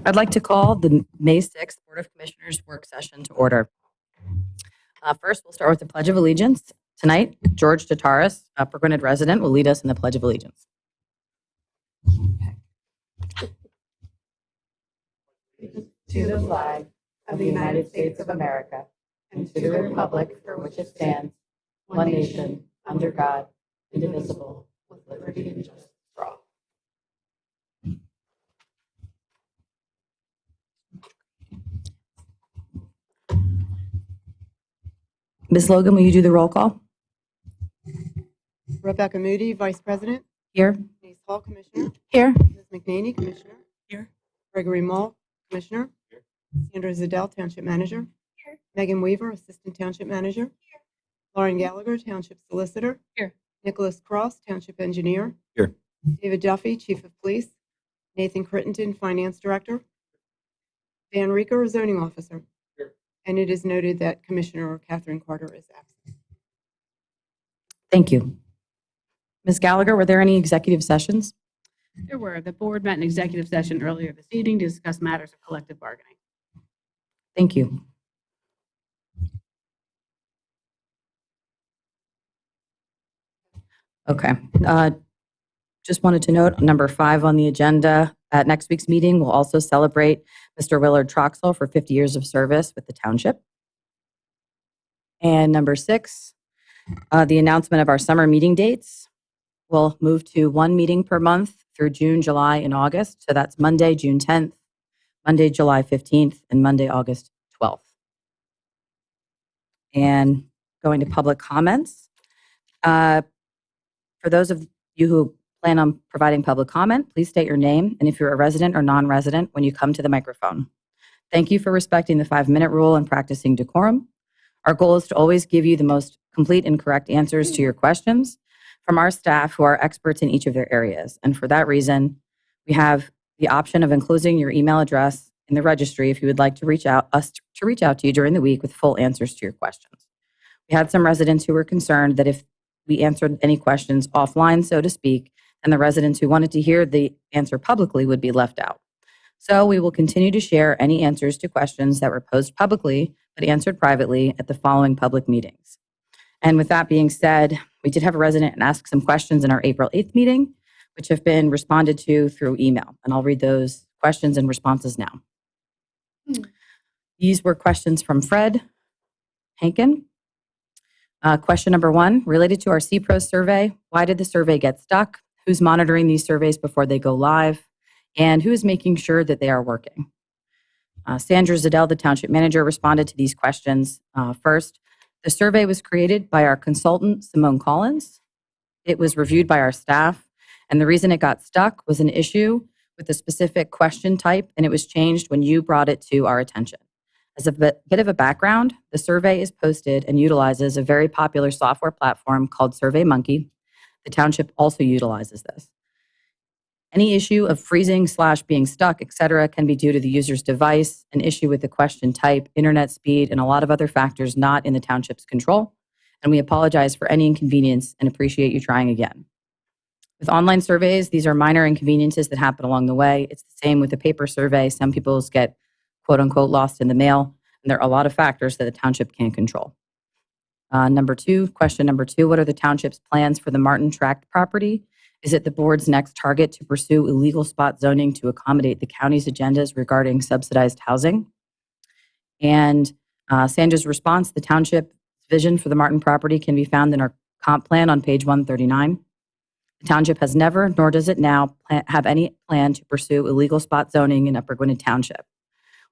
I'd like to call the May 6th Board of Commissioners work session to order. First, we'll start with the Pledge of Allegiance. Tonight, George Tataris, Upper Gwynedd resident, will lead us in the Pledge of Allegiance. To the flag of the United States of America and to the republic for which it stands, one nation, under God, indivisible, with liberty and justice for all. Ms. Logan, will you do the roll call? Rebecca Moody, Vice President. Here. Denise Hall, Commissioner. Here. Ms. McNaney, Commissioner. Here. Gregory Mull, Commissioner. Here. Sandra Zadell, Township Manager. Here. Megan Weaver, Assistant Township Manager. Here. Lauren Gallagher, Township Solicitor. Here. Nicholas Cross, Township Engineer. Here. David Duffy, Chief of Police. Nathan Crittenton, Finance Director. Van Reeker, Zoning Officer. Here. And it is noted that Commissioner Catherine Carter is absent. Thank you. Ms. Gallagher, were there any executive sessions? There were. The board met in executive session earlier this evening to discuss matters of collective bargaining. Thank you. Okay. Just wanted to note, number 5 on the agenda, at next week's meeting, we'll also celebrate Mr. Willard Troxel for 50 years of service with the township. And number 6, the announcement of our summer meeting dates. We'll move to 1 meeting per month through June, July, and August. So that's Monday, June 10th, Monday, July 15th, and Monday, August 12th. And going to public comments. For those of you who plan on providing public comment, please state your name and if you're a resident or non-resident when you come to the microphone. Thank you for respecting the 5-minute rule and practicing decorum. Our goal is to always give you the most complete and correct answers to your questions from our staff who are experts in each of their areas. And for that reason, we have the option of enclosing your email address in the registry if you would like to reach out to you during the week with full answers to your questions. We had some residents who were concerned that if we answered any questions offline, so to speak, and the residents who wanted to hear the answer publicly would be left out. So we will continue to share any answers to questions that were posed publicly but answered privately at the following public meetings. And with that being said, we did have a resident ask some questions in our April 8th meeting, which have been responded to through email. And I'll read those questions and responses now. These were questions from Fred Hankin. Question number 1, related to our CPRO survey, why did the survey get stuck? Who's monitoring these surveys before they go live? And who is making sure that they are working? Sandra Zadell, the Township Manager, responded to these questions. First, the survey was created by our consultant, Simone Collins. It was reviewed by our staff, and the reason it got stuck was an issue with a specific question type, and it was changed when you brought it to our attention. As a bit of a background, the survey is posted and utilizes a very popular software platform called SurveyMonkey. The township also utilizes this. Any issue of freezing / being stuck, etc., can be due to the user's device, an issue with the question type, internet speed, and a lot of other factors not in the township's control. And we apologize for any inconvenience and appreciate you trying again. With online surveys, these are minor inconveniences that happen along the way. It's the same with a paper survey. Some people's get quote unquote lost in the mail, and there are a lot of factors that the township can't control. Question number two, what are the township's plans for the Martin Tract property? Is it the board's next target to pursue illegal spot zoning to accommodate the county's agendas regarding subsidized housing? And Sandra's response, the township's vision for the Martin property can be found in our comp plan on page 139. The township has never, nor does it now, have any plan to pursue illegal spot zoning in Upper Gwynedd Township.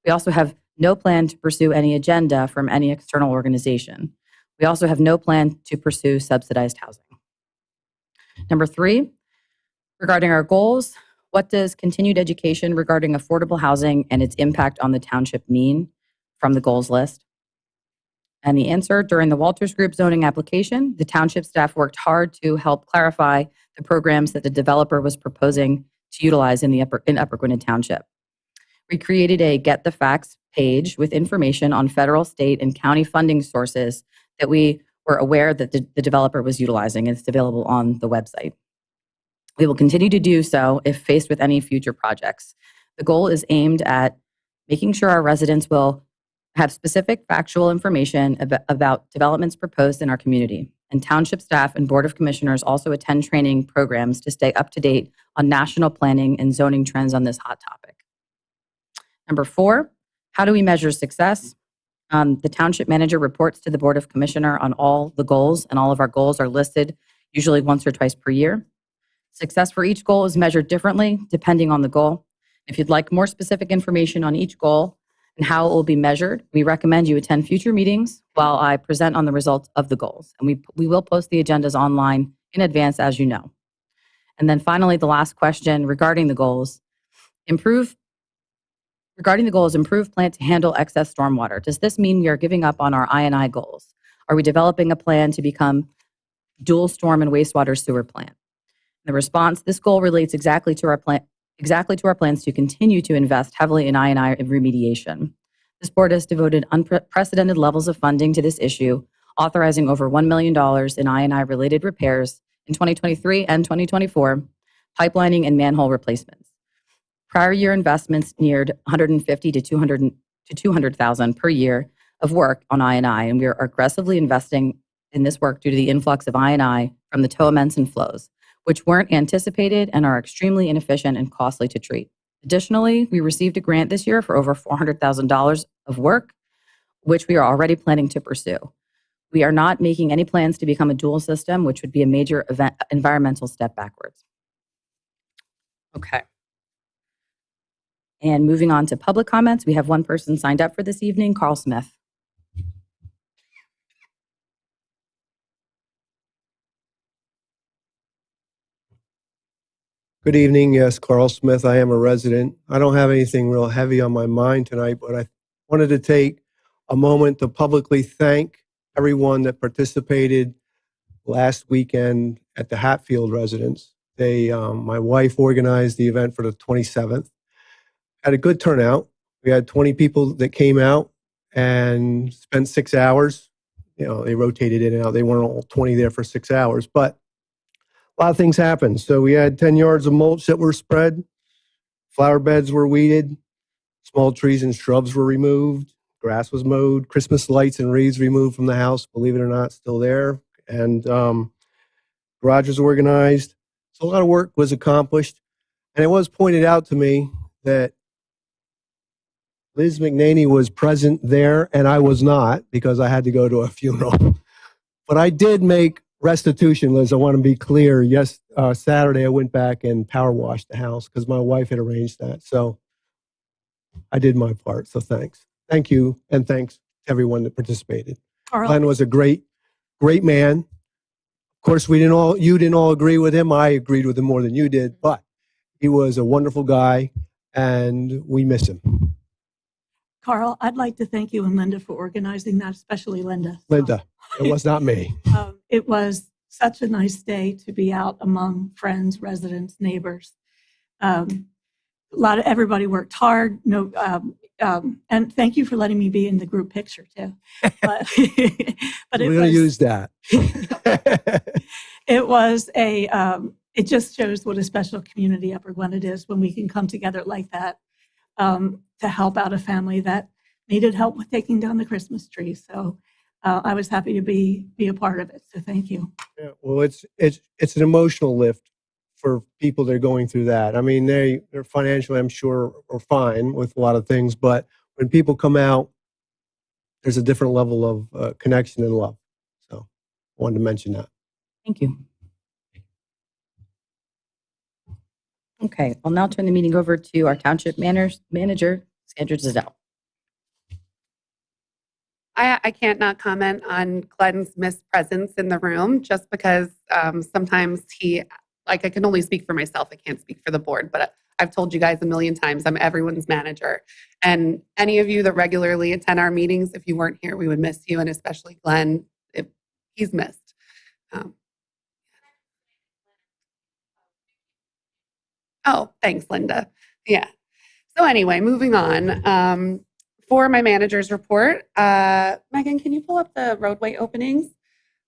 We also have no plan to pursue any agenda from any external organization. We also have no plan to pursue subsidized housing. Number 3, regarding our goals, what does continued education regarding affordable housing and its impact on the township mean from the goals list? And the answer, during the Walters Group zoning application, the township staff worked hard to help clarify the programs that the developer was proposing to utilize in Upper Gwynedd Township. We created a Get the Facts page with information on federal, state, and county funding sources that we were aware that the developer was utilizing. It's available on the website. We will continue to do so if faced with any future projects. The goal is aimed at making sure our residents will have specific factual information about developments proposed in our community. And township staff and board of commissioners also attend training programs to stay up to date on national planning and zoning trends on this hot topic. Number 4, how do we measure success? The township manager reports to the board of commissioner on all the goals, and all of our goals are listed usually once or twice per year. Success for each goal is measured differently depending on the goal. If you'd like more specific information on each goal and how it will be measured, we recommend you attend future meetings while I present on the results of the goals. And we will post the agendas online in advance, as you know. And then finally, the last question regarding the goals. Improve plant to handle excess stormwater. Does this mean we are giving up on our I&I goals? Are we developing a plan to become dual storm and wastewater sewer plant? The response, this goal relates exactly to our plans to continue to invest heavily in I&I remediation. This board has devoted unprecedented levels of funding to this issue, authorizing over $1 million in I&I related repairs in 2023 and 2024, pipelining and manhole replacements. Prior year investments neared $150,000 to $200,000 per year of work on I&I, and we are aggressively investing in this work due to the influx of I&I from the Toamenson flows, which weren't anticipated and are extremely inefficient and costly to treat. Additionally, we received a grant this year for over $400,000 of work, which we are already planning to pursue. We are not making any plans to become a dual system, which would be a major environmental step backwards. Okay. And moving on to public comments, we have one person signed up for this evening, Carl Smith. Good evening. Yes, Carl Smith. I am a resident. I don't have anything real heavy on my mind tonight, but I wanted to take a moment to publicly thank everyone that participated last weekend at the Hatfield residence. My wife organized the event for the 27th. Had a good turnout. We had 20 people that came out and spent 6 hours. You know, they rotated in and out. They weren't all 20 there for 6 hours, but a lot of things happened. So we had 10 yards of mulch that were spread. Flower beds were weeded. Small trees and shrubs were removed. Grass was mowed. Christmas lights and wreaths removed from the house, believe it or not, still there. And garages organized. So a lot of work was accomplished. And it was pointed out to me that Liz McNaney was present there and I was not because I had to go to a funeral. But I did make restitution, Liz. I want to be clear. Yes, Saturday I went back and power washed the house because my wife had arranged that. So I did my part. So thanks. Thank you. And thanks to everyone that participated. Glenn was a great man. Of course, you didn't all agree with him. I agreed with him more than you did, but he was a wonderful guy and we miss him. Carl, I'd like to thank you and Linda for organizing that, especially Linda. Linda, it was not me. It was such a nice day to be out among friends, residents, neighbors. Everybody worked hard. And thank you for letting me be in the group picture too. But We're going to use that. It just shows what a special community Upper Gwynedd is when we can come together like that to help out a family that needed help with taking down the Christmas tree. So I was happy to be a part of it. So thank you. Yeah, well, it's an emotional lift for people that are going through that. I mean, they're financially, I'm sure, are fine with a lot of things, but when people come out, there's a different level of connection and love. So I wanted to mention that. Thank you. Okay, I'll now turn the meeting over to our township manager, Sandra Giselle. I can't not comment on Glenn's missed presence in the room just because sometimes I can only speak for myself. I can't speak for the board, but I've told you guys a million times, I'm everyone's manager. And any of you that regularly attend our meetings, if you weren't here, we would miss you. And especially Glenn, if he's missed. Oh, thanks, Linda. Yeah. So anyway, moving on. For my manager's report, Megan, can you pull up the roadway openings?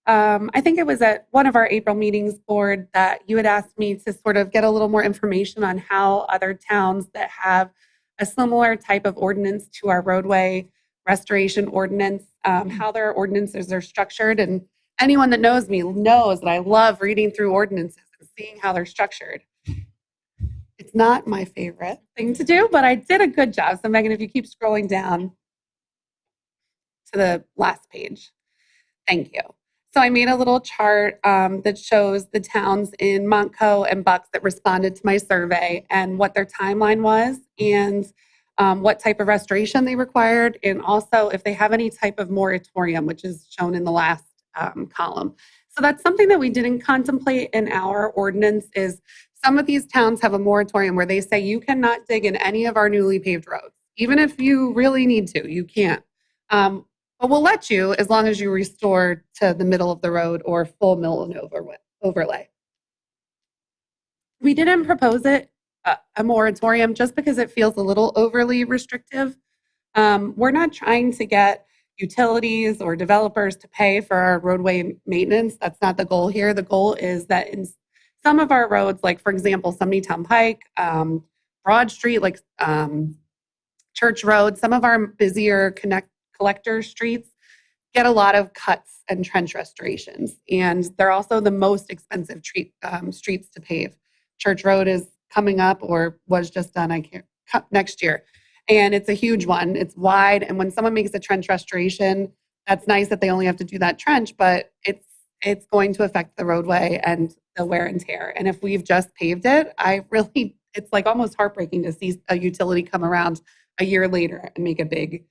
I think it was at one of our April meetings, board, that you had asked me to sort of get a little more information on how other towns that have a similar type of ordinance to our roadway restoration ordinance, how their ordinances are structured. And anyone that knows me knows that I love reading through ordinances and seeing how they're structured. It's not my favorite thing to do, but I did a good job. So Megan, if you keep scrolling down to the last page. Thank you. So I made a little chart that shows the towns in Montco and Bucks that responded to my survey and what their timeline was, and what type of restoration they required, and also if they have any type of moratorium, which is shown in the last column. So that's something that we didn't contemplate in our ordinance. Is some of these towns have a moratorium where they say you cannot dig in any of our newly paved roads. Even if you really need to, you can't. But we'll let you as long as you restore to the middle of the road or full mill and overlay. We didn't propose it, a moratorium, just because it feels a little overly restrictive. We're not trying to get utilities or developers to pay for our roadway maintenance. That's not the goal here. The goal is that in some of our roads, like for example, Town Pike, Broad Street, like Church Road, some of our busier collector streets get a lot of cuts and trench restorations. And they're also the most expensive streets to pave. Church Road is coming up or was just done, next year. And it's a huge one. It's wide. And when someone makes a trench restoration, that's nice that they only have to do that trench, but it's going to affect the roadway and the wear and tear. And if we've just paved it, it's like almost heartbreaking to see a utility come around a year later and make a big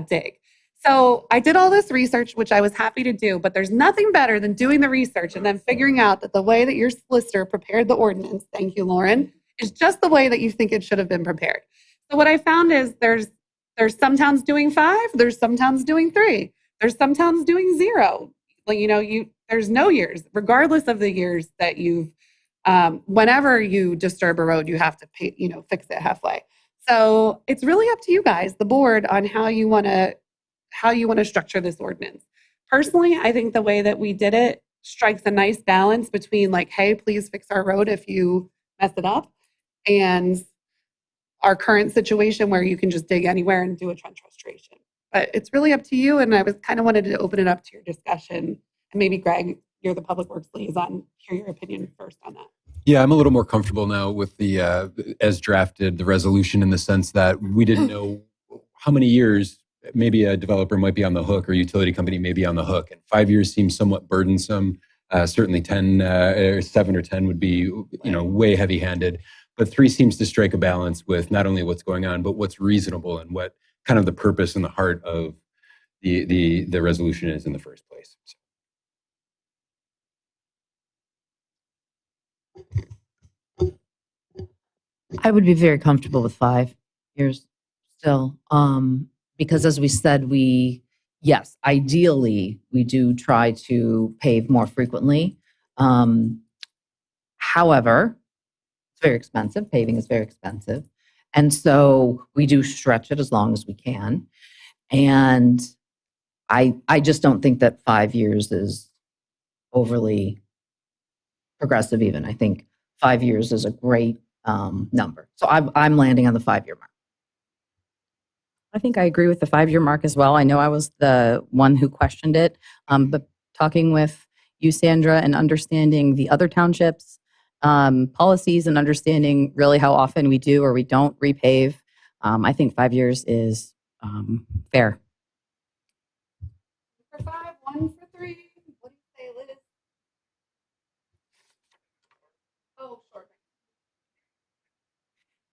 dig. So I did all this research, which I was happy to do, but there's nothing better than doing the research and then figuring out that the way that your solicitor prepared the ordinance, thank you, Lauren, is just the way that you think it should have been prepared. So what I found is there's some towns doing 5, there's some towns doing 3, there's some towns doing 0. Well, there's no years, regardless of the years that you've, whenever you disturb a road, you have to pay, fix it halfway. So it's really up to you guys, the board, on how you want to structure this ordinance. Personally, I think the way that we did it strikes a nice balance between like, hey, please fix our road if you mess it up, and our current situation where you can just dig anywhere and do a trench restoration. But it's really up to you, and I was kind of wanted to open it up to your discussion. And maybe Greg, you're the Public Works liaison, hear your opinion first on that. Yeah, I'm a little more comfortable now with the, as drafted, the resolution, in the sense that we didn't know how many years maybe a developer might be on the hook or utility company may be on the hook. And 5 years seems somewhat burdensome. Certainly 7 or 10 would be, way heavy-handed. But 3 seems to strike a balance with not only what's going on, but what's reasonable and what kind of the purpose and the heart of the resolution is in the first place. So. I would be very comfortable with 5 years still. Because as we said, yes, ideally, we do try to pave more frequently. However, it's very expensive. Paving is very expensive. And so we do stretch it as long as we can. And I just don't think that 5 years is overly progressive even. I think 5 years is a great number. So I'm landing on the 5-year mark. I think I agree with the 5-year mark as well. I know I was the one who questioned it, but talking with you, Sandra, and understanding the other townships' policies and understanding really how often we do or we don't repave, I think 5 years is fair. For 5, 1 for 3. What do you say, Liz? Oh, short.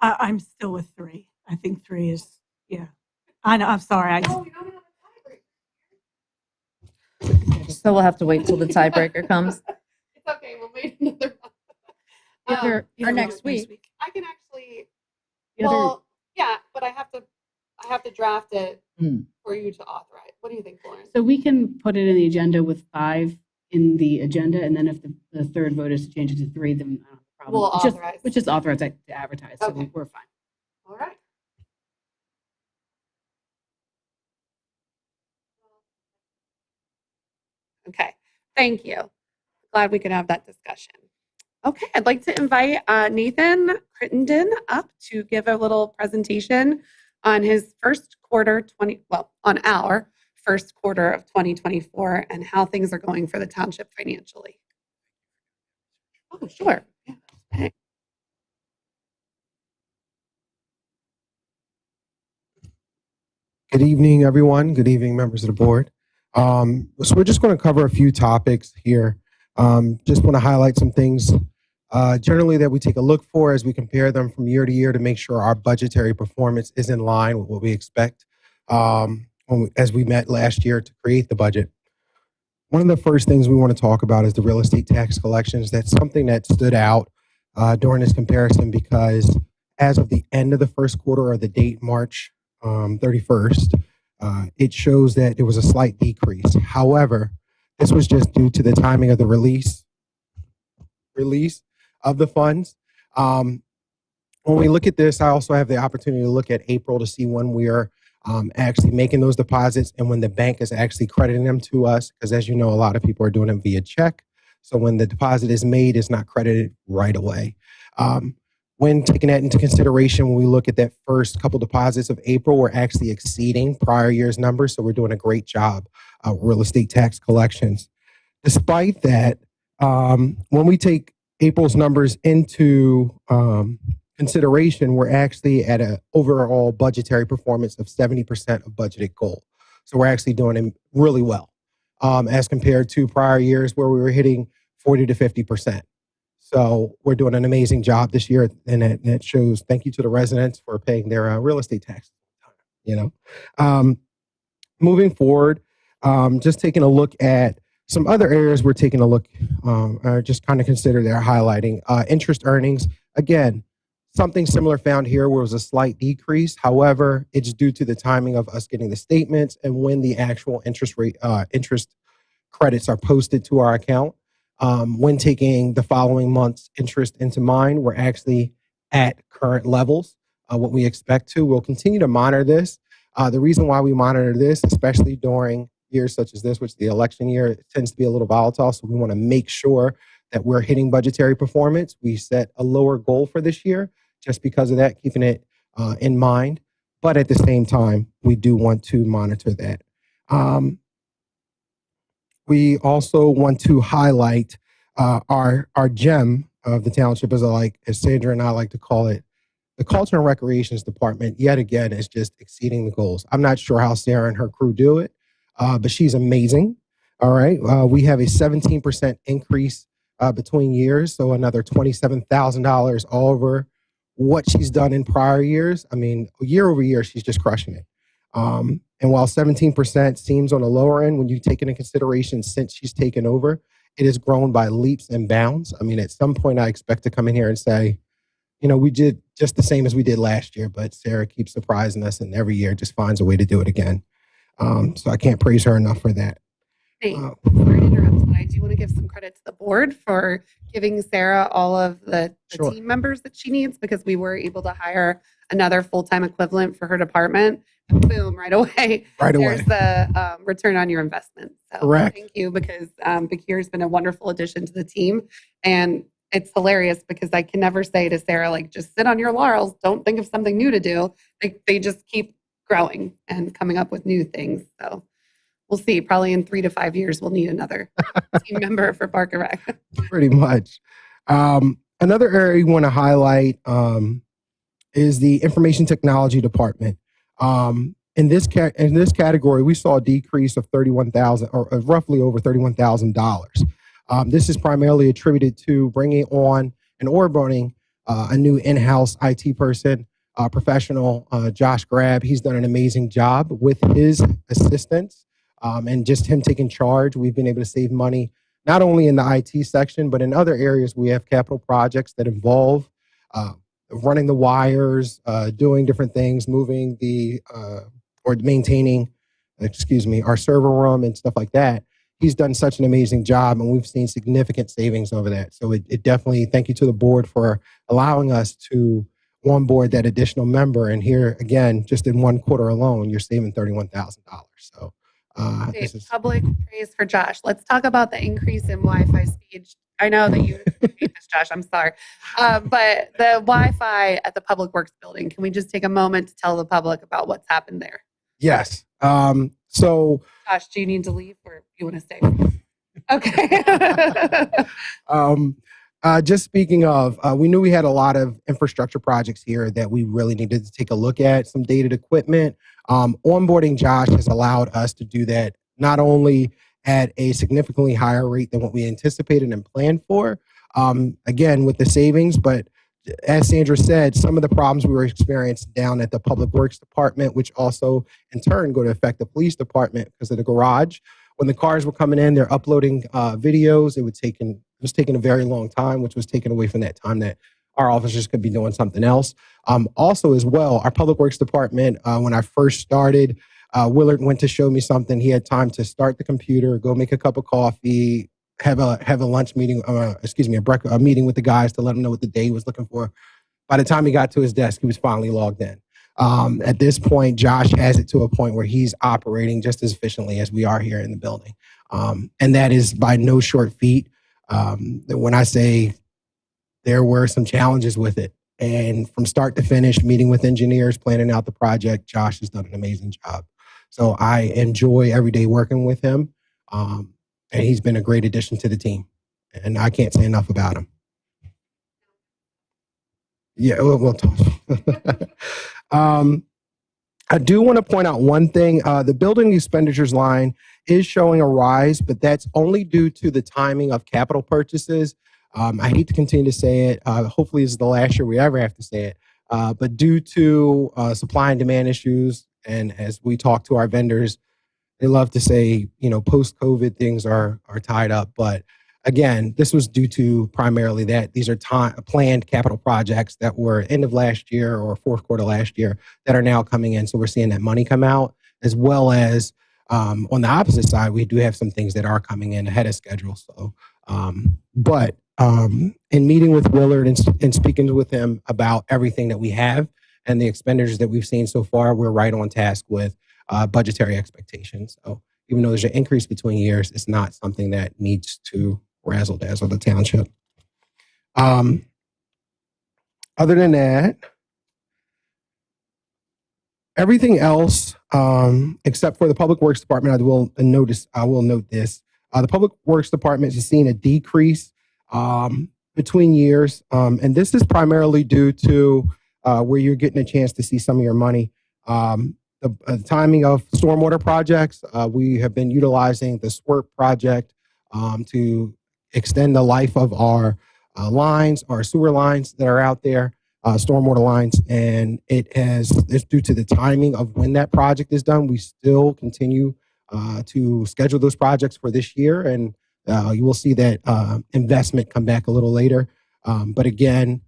I'm still with 3. I think 3 is, yeah. I know, I'm sorry. No, we don't have a tiebreaker. So we'll have to wait till the tiebreaker comes. It's okay. We'll wait another month. Or Yeah, next week. I can actually. The other- Well, yeah, but I have to draft it Hmm. for you to authorize. What do you think, Lauren? So we can put it in the agenda with 5 in the agenda, and then if the third vote is to change it to 3, then I don't have a problem. We'll It's just- authorize. Which is authorized to advertise, so Okay. we're fine. All right. Okay. Thank you. Glad we could have that discussion. Okay, I'd like to invite Nathan Crittenden up to give a little presentation on his first quarter on our first quarter of 2024 and how things are going for the township financially. Oh, sure. Yeah. Okay. Good evening, everyone. Good evening, members of the board. So we're just going to cover a few topics here. Just want to highlight some things generally that we take a look for as we compare them from year to year to make sure our budgetary performance is in line with what we expect as we met last year to create the budget. One of the first things we want to talk about is the real estate tax collections. That's something that stood out during this comparison because as of the end of the first quarter or the date March 31st, it shows that there was a slight decrease. However, this was just due to the timing of the release of the funds. When we look at this, I also have the opportunity to look at April to see when we are actually making those deposits and when the bank is actually crediting them to us. Because as you know, a lot of people are doing them via check. So when the deposit is made, it's not credited right away. When taking that into consideration, when we look at that first couple deposits of April, we're actually exceeding prior year's numbers. So we're doing a great job of real estate tax collections. Despite that, when we take April's numbers into consideration, we're actually at an overall budgetary performance of 70% of budgeted goal. So we're actually doing really well as compared to prior years where we were hitting 40 to 50%. So we're doing an amazing job this year, and that shows. Thank you to the residents for paying their real estate taxes. Moving forward, just taking a look at some other areas we're taking a look, just kind of consider they're highlighting. Interest earnings, again, something similar found here where it was a slight decrease. However, it's due to the timing of us getting the statements and when the actual interest credits are posted to our account. When taking the following month's interest into mind, we're actually at current levels, what we expect to. We'll continue to monitor this. The reason why we monitor this, especially during years such as this, which is the election year, it tends to be a little volatile. So we want to make sure that we're hitting budgetary performance. We set a lower goal for this year just because of that, keeping it in mind. But at the same time, we do want to monitor that. We also want to highlight our gem of the township, as Sandra and I like to call it. The Culture and Recreations Department, yet again, is just exceeding the goals. I'm not sure how Sarah and her crew do it, but she's amazing. All right. We have a 17% increase between years, so another $27,000 over what she's done in prior years. I mean, year over year, she's just crushing it. And while 17% seems on the lower end, when you take into consideration since she's taken over, it has grown by leaps and bounds. I mean, at some point, I expect to come in here and say, we did just the same as we did last year, but Sarah keeps surprising us and every year just finds a way to do it again. So I can't praise her enough for that. Hey, sorry to interrupt, but I do want to give some credit to the board for giving Sarah all of the Sure. team members that she needs, because we were able to hire another full-time equivalent for her department. And boom, right away. Right away. There's the return on your investment. So Correct. thank you, because Bakir has been a wonderful addition to the team. And it's hilarious because I can never say to Sarah, just sit on your laurels. Don't think of something new to do. They just keep growing and coming up with new things. So we'll see. Probably in 3 to 5 years, we'll need another team member for Park and Rec. Pretty much. Another area we want to highlight is the Information Technology Department. In this category, we saw a decrease of $31,000, or roughly over $31,000. This is primarily attributed to bringing on and onboarding a new in-house IT person, professional, Josh Grab. He's done an amazing job with his assistants and just him taking charge. We've been able to save money, not only in the IT section, but in other areas. We have capital projects that involve running the wires, doing different things, moving or maintaining, our server room and stuff like that. He's done such an amazing job, and we've seen significant savings over that. So it definitely, thank you to the board for allowing us to onboard that additional member. And here again, just in one quarter alone, you're saving $31,000. So Okay, this is public praise for Josh. Let's talk about the increase in Wi-Fi speed. I know that you hate this, Josh. I'm sorry. But the Wi-Fi at the Public Works building, can we just take a moment to tell the public about what's happened there? yes. So Josh, do you need to leave or you want to stay? Okay. just speaking of, we knew we had a lot of infrastructure projects here that we really needed to take a look at, some dated equipment. Onboarding Josh has allowed us to do that not only at a significantly higher rate than what we anticipated and planned for, again, with the savings, but as Sandra said, some of the problems we were experiencing down at the Public Works Department, which also in turn go to affect the police department because of the garage. When the cars were coming in, they're uploading videos. It was taking a very long time, which was taken away from that time that our officers could be doing something else. Also, as well, our Public Works Department, when I first started, Willard went to show me something. He had time to start the computer, go make a cup of coffee, have a lunch meeting, a meeting with the guys to let them know what the day he was looking for. By the time he got to his desk, he was finally logged in. At this point, Josh has it to a point where he's operating just as efficiently as we are here in the building. And that is by no short feat. When I say there were some challenges with it, and from start to finish, meeting with engineers, planning out the project, Josh has done an amazing job. So I enjoy every day working with him. And he's been a great addition to the team. And I can't say enough about him. Yeah, we'll talk. I do want to point out one thing. The building expenditures line is showing a rise, but that's only due to the timing of capital purchases. I hate to continue to say it. Hopefully, this is the last year we ever have to say it. But due to supply and demand issues, and as we talk to our vendors, they love to say, post-COVID things are tied up. But again, this was due to primarily that these are planned capital projects that were end of last year or fourth quarter last year that are now coming in. So we're seeing that money come out, as well as on the opposite side, we do have some things that are coming in ahead of schedule. So, but in meeting with Willard and speaking with him about everything that we have and the expenditures that we've seen so far, we're right on task with budgetary expectations. So even though there's an increase between years, it's not something that needs to razzle dazzle the township. Other than that, everything else, except for the Public Works Department, I will note this. The Public Works Department is seeing a decrease between years. And this is primarily due to where you're getting a chance to see some of your money. The timing of stormwater projects, we have been utilizing the SWIRP project to extend the life of our lines, our sewer lines that are out there, stormwater lines, and it's due to the timing of when that project is done. We still continue to schedule those projects for this year, and you will see that investment come back a little later. But again,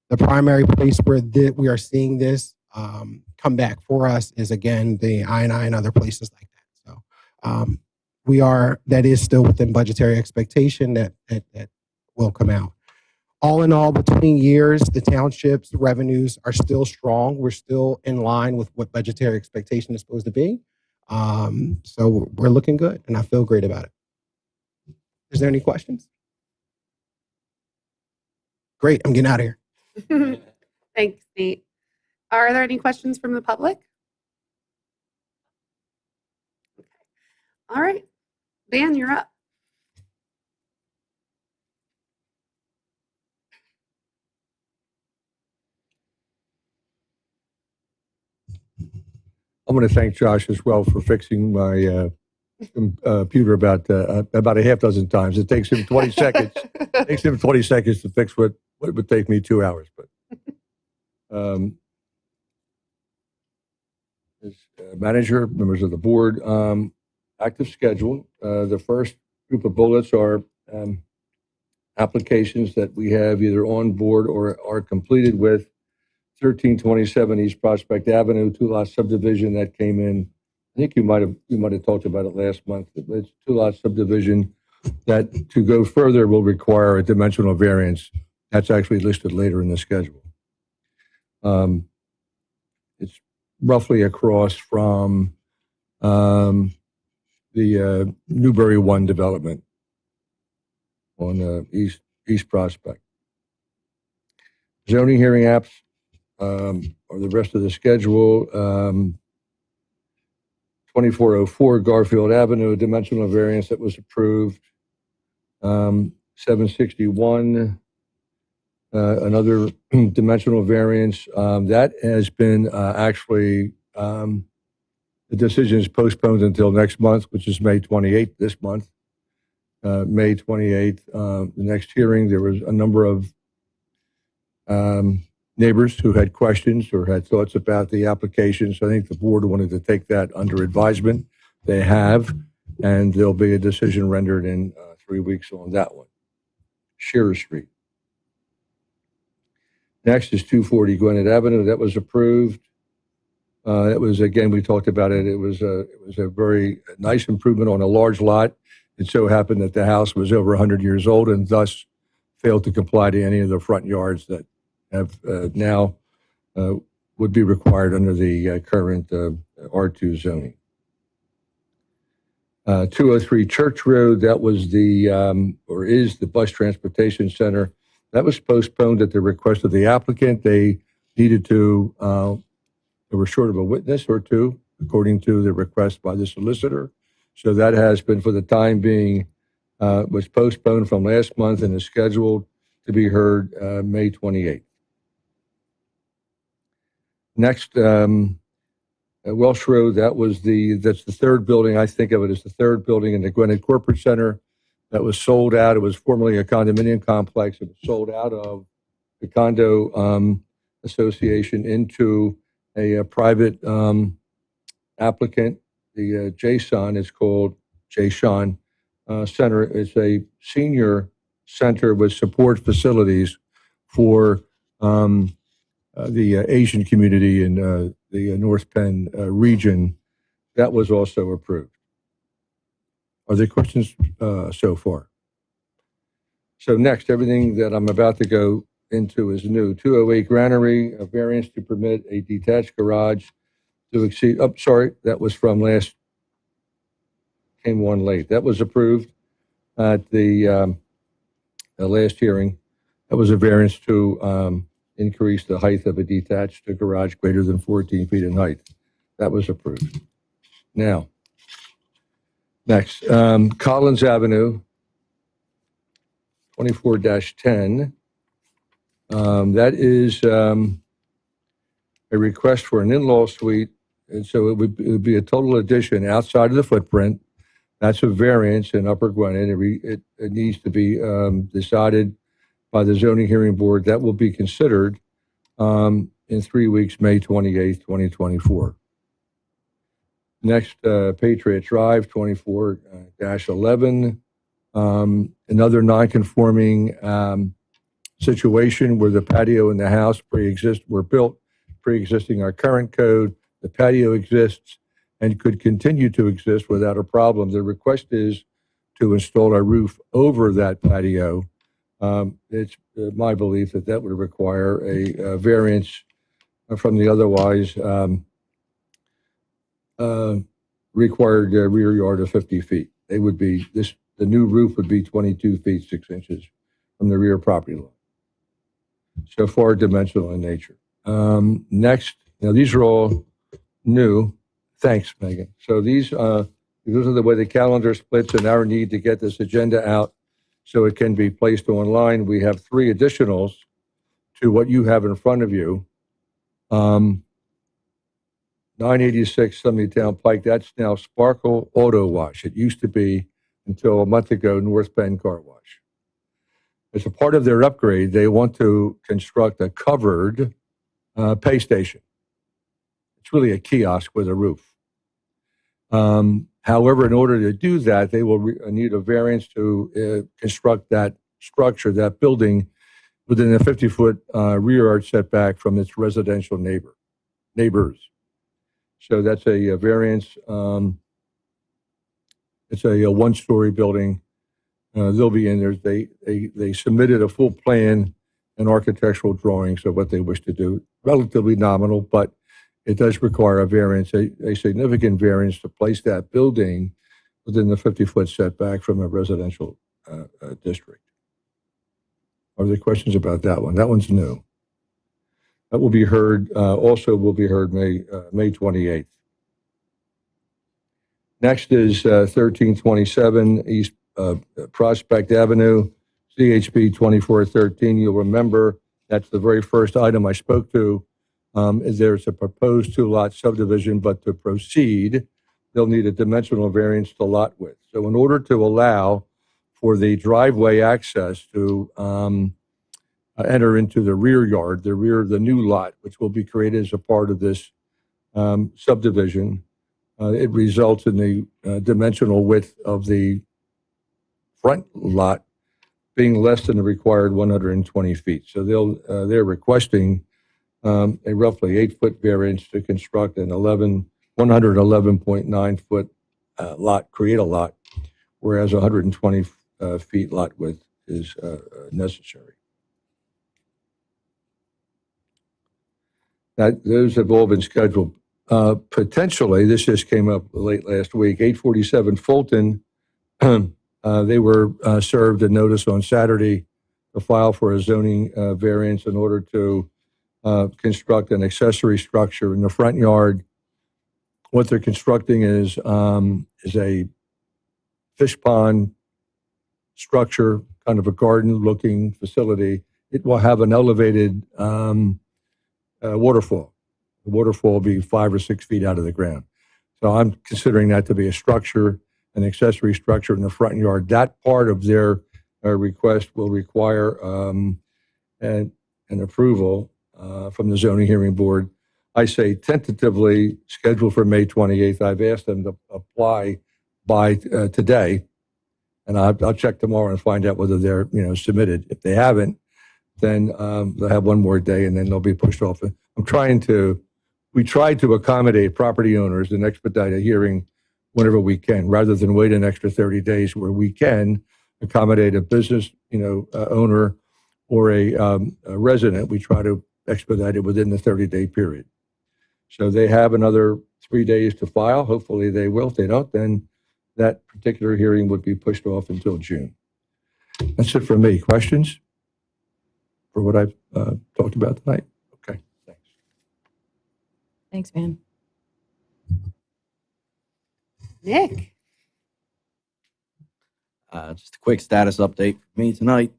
the primary place where we are seeing this come back for us is, again, the I&I and other places like that. So that is still within budgetary expectation that will come out. All in all, between years, the township's revenues are still strong. We're still in line with what budgetary expectation is supposed to be. So we're looking good, and I feel great about it. Is there any questions? Great, I'm getting out of here. Thanks, Nate. Are there any questions from the public? Okay. All right. Van, you're up. I'm going to thank Josh as well for fixing my computer about a half dozen times. It takes him 20 seconds. It takes him 20 seconds to fix what would take me 2 hours. But as manager, members of the board, active schedule. The first group of bullets are applications that we have either on board or are completed with 1327 East Prospect Avenue, 2-lot subdivision that came in. I think you might have talked about it last month. It's 2-lot subdivision that, to go further, will require a dimensional variance. That's actually listed later in the schedule. It's roughly across from the Newbury One development on East Prospect. Zoning hearing apps, or the rest of the schedule. 2404 Garfield Avenue, dimensional variance that was approved. 761, another dimensional variance. That has been actually, the decision is postponed until next month, which is May 28th, this month. May 28th, the next hearing, there was a number of neighbors who had questions or had thoughts about the application. So I think the board wanted to take that under advisement. They have, and there'll be a decision rendered in 3 weeks on that one. Shearer Street. Next is 240 Gwynedd Avenue. That was approved. It was, again, we talked about it. It was a very nice improvement on a large lot. It so happened that the house was over 100 years old and thus failed to comply to any of the front yards that have now would be required under the current R2 zoning. 203 Church Road, that was the, or is the bus transportation center. That was postponed at the request of the applicant. They needed to, they were short of a witness or two, according to the request by the solicitor. So that has been, for the time being, was postponed from last month and is scheduled to be heard May 28th. Next, Welsh Road, that's the third building. I think of it as the third building in the Gwynedd Corporate Center that was sold out. It was formerly a condominium complex. It was sold out of the condo association into a private applicant. The JSON is called JSON Center. It's a senior center with support facilities for the Asian community in the North Penn region. That was also approved. Are there questions so far? So next, everything that I'm about to go into is new. 208 Granary, a variance to permit a detached garage to exceed, oh, sorry, that was from came one late. That was approved at the last hearing. That was a variance to increase the height of a detached garage greater than 14 feet in height. That was approved. Now, next, Collins Avenue, 24-10. That is a request for an in-law suite, and so it would be a total addition outside of the footprint. That's a variance in Upper Gwynedd. It needs to be decided by the zoning hearing board. That will be considered in 3 weeks, May 28th, 2024. Next, Patriot Drive, 24-11. Another non-conforming situation where the patio and the house were built pre-existing our current code. The patio exists and could continue to exist without a problem. The request is to install a roof over that patio. It's my belief that that would require a variance from the otherwise required rear yard of 50 feet. They would be the new roof would be 22 feet 6 inches from the rear property line. So far, dimensional in nature. Next, these are all new. Thanks, Megan. So these are the way the calendar splits and our need to get this agenda out so it can be placed online. We have 3 additionals to what you have in front of you. 986 Summitown Pike, that's now Sparkle Auto Wash. It used to be, until a month ago, North Bend Car Wash. As a part of their upgrade, they want to construct a covered pay station. It's really a kiosk with a roof. However, in order to do that, they will need a variance to construct that structure, that building, within a 50-foot rear yard setback from its residential neighbors. So that's a variance. It's a one-story building. They'll be in there. They submitted a full plan and architectural drawings of what they wish to do. Relatively nominal, but it does require a variance, a significant variance to place that building within the 50-foot setback from a residential district. Are there questions about that one? That one's new. That will be heard, also will be heard May 28th. Next is 1327 East Prospect Avenue, CHP 2413. You'll remember that's the very first item I spoke to. Is there's a proposed 2-lot subdivision, but to proceed, they'll need a dimensional variance to lot width. So in order to allow for the driveway access to enter into the rear yard, the new lot, which will be created as a part of this subdivision, it results in the dimensional width of the front lot being less than the required 120 feet. So they're requesting a roughly 8-foot variance to construct an 111.9 foot lot, create a lot, whereas 120 feet lot width is necessary. Those have all been scheduled. Potentially, this just came up late last week, 847 Fulton, they were served a notice on Saturday to file for a zoning variance in order to construct an accessory structure in the front yard. What they're constructing is a fish pond structure, kind of a garden-looking facility. It will have an elevated waterfall. The waterfall will be 5 or 6 feet out of the ground. So I'm considering that to be a structure, an accessory structure in the front yard. That part of their request will require an approval from the zoning hearing board. I say tentatively scheduled for May 28th. I've asked them to apply by today, and I'll check tomorrow and find out whether they're submitted. If they haven't, then they'll have one more day, and then they'll be pushed off. We try to accommodate property owners and expedite a hearing whenever we can, rather than wait an extra 30 days where we can accommodate a business, owner or a resident. We try to expedite it within the 30-day period. So they have another 3 days to file. Hopefully they will. If they don't, then that particular hearing would be pushed off until June. That's it for me. Questions for what I've talked about tonight? Okay, thanks. Thanks, Van. Nick? Just a quick status update for me tonight.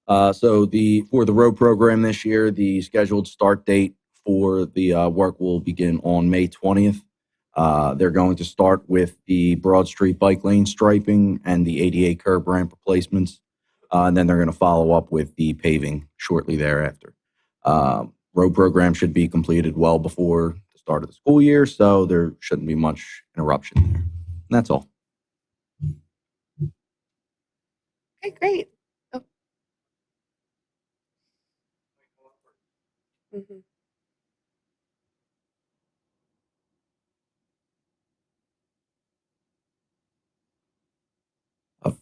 So for the road program this year, the scheduled start date for the work will begin on May 20th. They're going to start with the Broad Street bike lane striping and the ADA curb ramp replacements. And then they're going to follow up with the paving shortly thereafter. Road program should be completed well before the start of the school year, so there shouldn't be much interruption there. And that's all. Okay, great. Oh. Mhm.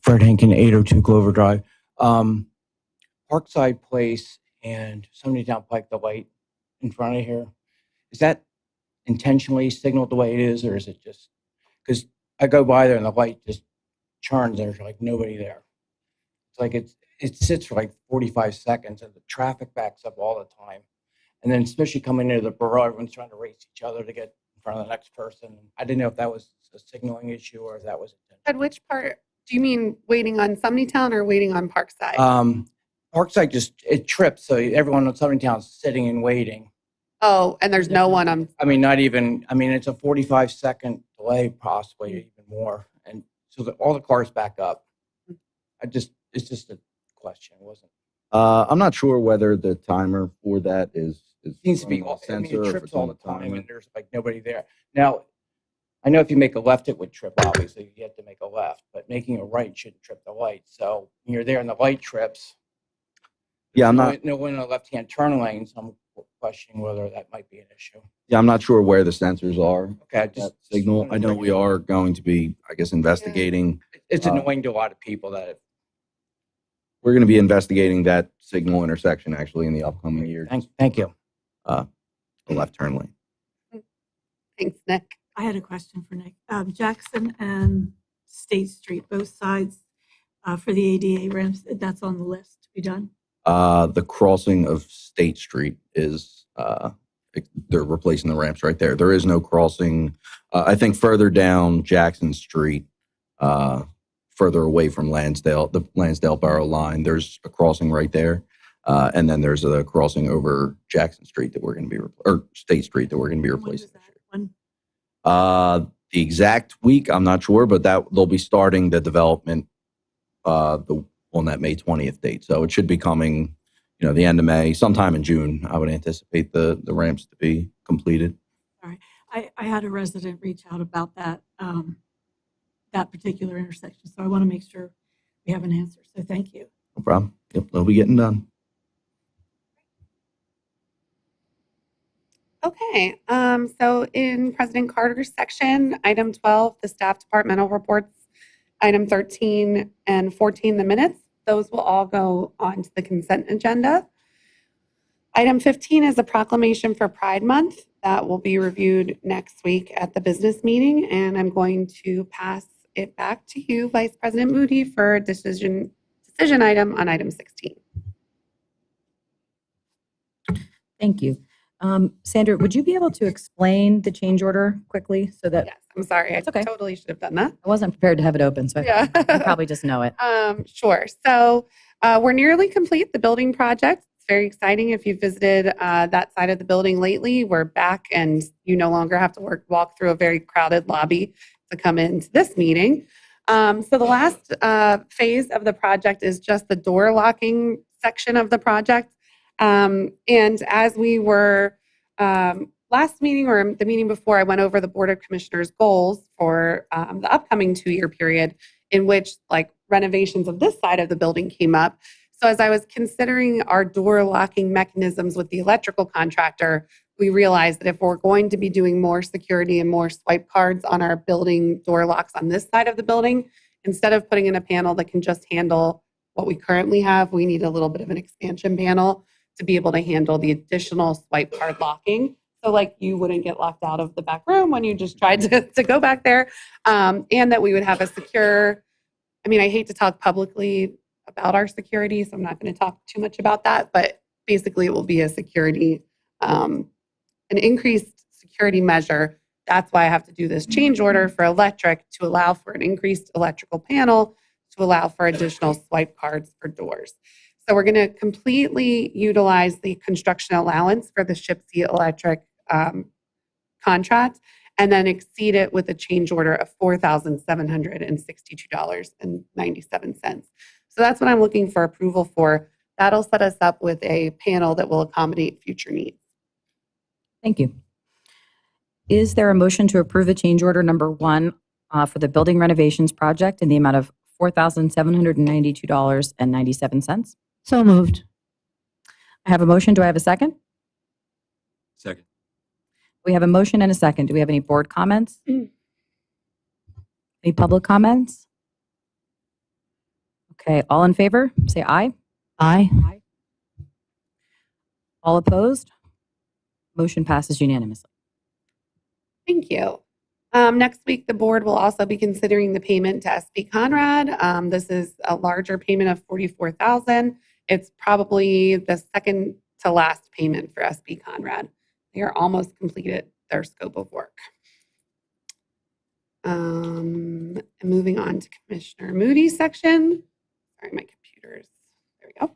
Fred Henkin, 802 Clover Drive. Parkside Place and somebody down Pike, the light in front of here, is that intentionally signaled the way it is, or is it just because I go by there and the light just churns and there's like nobody there? It's like it sits for like 45 seconds and the traffic backs up all the time. And then especially coming into the borough, everyone's trying to race each other to get in front of the next person. I didn't know if that was a signaling issue or if that was intentional. At which part? Do you mean waiting on Somnietown or waiting on Parkside? Parkside it trips, so everyone on Somnietown's sitting and waiting. Oh, and there's no one on. I mean, it's a 45-second delay, possibly even more. And so all the cars back up. It's just a question. It wasn't. I'm not sure whether the timer for that is Seems to be running on all, the I mean, sensor it or if trips it's all on the the time timer. and there's like nobody there. Now, I know if you make a left, it would trip, obviously. You have to make a left, but making a right shouldn't trip the light. So when you're there and the light trips, Yeah, I'm no not. no one in the left-hand turn lane, so I'm questioning whether that might be an issue. Yeah, I'm not sure where the sensors are. Okay, That signal. I know we are going to be, I guess, investigating. It's annoying to a lot of people that We're going to be investigating that signal intersection actually in the upcoming year. Thank you. The left turn lane. Thanks, Nick. I had a question for Nick. Jackson and State Street, both sides for the ADA ramps. That's on the list to be done. The crossing of State Street is, they're replacing the ramps right there. There is no crossing, I think further down Jackson Street, further away from Lansdale, the Lansdale Borough line, there's a crossing right there. And then there's a crossing over Jackson Street that we're going to be, or State Street that we're going to be When was replacing. that one? The exact week, I'm not sure, but that they'll be starting the development on that May 20th date. So it should be coming, the end of May, sometime in June. I would anticipate the ramps to be completed. All right. I had a resident reach out about that, that particular intersection. So I want to make sure we have an answer. So thank you. No problem. Yep, they'll be getting done. Okay, so in President Carter's section, item 12, the staff departmental reports, item 13 and 14, the minutes, those will all go on to the consent agenda. Item 15 is a proclamation for Pride Month that will be reviewed next week at the business meeting, and I'm going to pass it back to you, Vice President Moody, for a decision item on item 16. Thank you. Sandra, would you be able to explain the change order quickly so that Yes, I'm sorry, That's okay. I totally should have done that. I wasn't prepared to have it open, so Yeah. you probably just know it. Sure. So we're nearly complete the building project. It's very exciting. If you've visited that side of the building lately, we're back and you no longer have to walk through a very crowded lobby to come into this meeting. So the last phase of the project is just the door locking section of the project. And as we were last meeting or the meeting before, I went over the Board of Commissioners goals for the upcoming 2-year period in which renovations of this side of the building came up. So as I was considering our door locking mechanisms with the electrical contractor, we realized that if we're going to be doing more security and more swipe cards on our building door locks on this side of the building, instead of putting in a panel that can just handle what we currently have, we need a little bit of an expansion panel to be able to handle the additional swipe card locking. So you wouldn't get locked out of the back room when you just tried to go back there. And that we would have a secure, I hate to talk publicly about our security, so I'm not going to talk too much about that, but basically it will be a security, an increased security measure. That's why I have to do this change order for electric to allow for an increased electrical panel to allow for additional swipe cards for doors. So we're going to completely utilize the construction allowance for the Shipsy Electric contract and then exceed it with a change order of $4,762.97. So that's what I'm looking for approval for. That'll set us up with a panel that will accommodate future needs. Thank you. Is there a motion to approve the change order number 1 for the building renovations project in the amount of $4,792.97? So moved. I have a motion. Do I have a second? Second. We have a motion and a second. Do we have any board comments? Mm. Any public comments? Okay, all in favor, say aye. Aye. All opposed? Motion passes unanimously. Thank you. Next week, the board will also be considering the payment to SB Conrad. This is a larger payment of $44,000. It's probably the second to last payment for SB Conrad. They are almost completed their scope of work. And moving on to Commissioner Moody's section. Sorry, my computer's, there we go.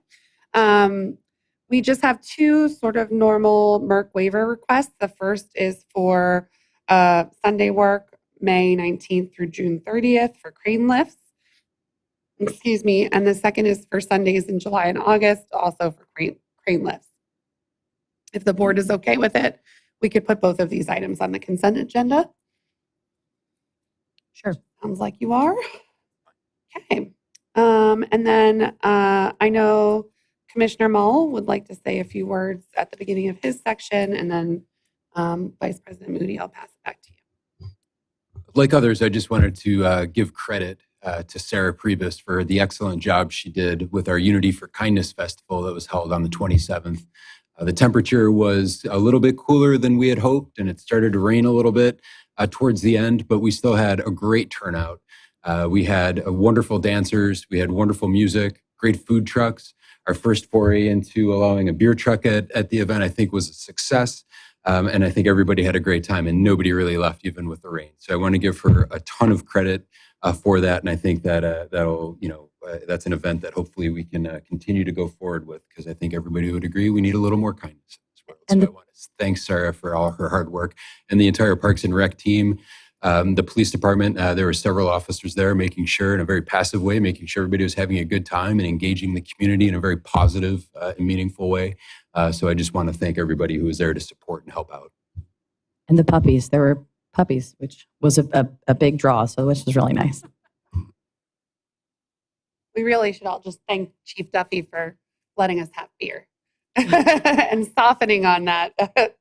We just have 2 sort of normal MERC waiver requests. The first is for Sunday work, May 19th through June 30th for crane lifts. Excuse me. And the second is for Sundays in July and August, also for crane lifts. If the board is okay with it, we could put both of these items on the consent agenda. Sure. Sounds like you are. Okay. And then I know Commissioner Mull would like to say a few words at the beginning of his section, and then Vice President Moody, I'll pass it back to you. Like others, I just wanted to give credit to Sarah Priebus for the excellent job she did with our Unity for Kindness Festival that was held on the 27th. The temperature was a little bit cooler than we had hoped, and it started to rain a little bit towards the end, but we still had a great turnout. We had wonderful dancers. We had wonderful music, great food trucks. Our first foray into allowing a beer truck at the event, I think, was a success. And I think everybody had a great time, and nobody really left, even with the rain. So I want to give her a ton of credit for that. And I think that that's an event that hopefully we can continue to go forward with, because I think everybody would agree we need a little more kindness. So I want to thank Sarah for all her hard work, and the entire Parks and Rec team. The police department, there were several officers there making sure, in a very passive way, making sure everybody was having a good time and engaging the community in a very positive and meaningful way. So I just want to thank everybody who was there to support and help out. And the puppies, there were puppies, which was a big draw, so which was really nice. We really should all just thank Chief Duffy for letting us have beer and softening on that.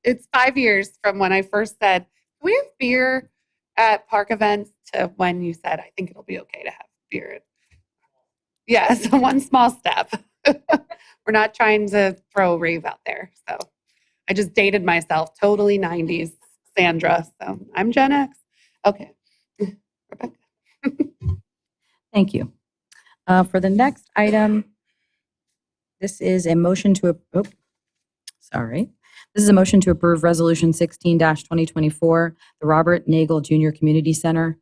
It's 5 years from when I first said, "Can we have beer at park events?" to when you said, "I think it'll be okay to have beer." Yes, one small step. We're not trying to throw a rave out there. So I just dated myself, totally 90s Sandra. So I'm Gen X. Okay. Rebecca. Thank you. For the next item, this is a motion to, This is a motion to approve Resolution 16-2024, the Robert Nagel Jr. Community Center.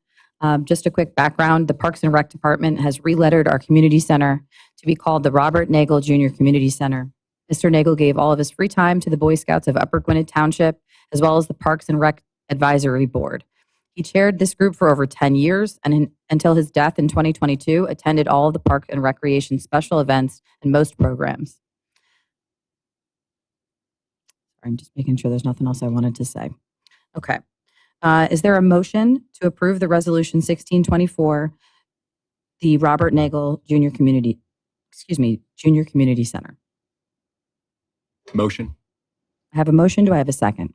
Just a quick background, the Parks and Rec Department has re-lettered our community center to be called the Robert Nagel Jr. Community Center. Mr. Nagel gave all of his free time to the Boy Scouts of Upper Gwynedd Township, as well as the Parks and Rec Advisory Board. He chaired this group for over 10 years and until his death in 2022, attended all of the Park and Recreation special events and most programs. I'm just making sure there's nothing else I wanted to say. Okay. Is there a motion to approve the Resolution 1624, the Robert Nagel Jr. Community Center? Motion. I have a motion. Do I have a second?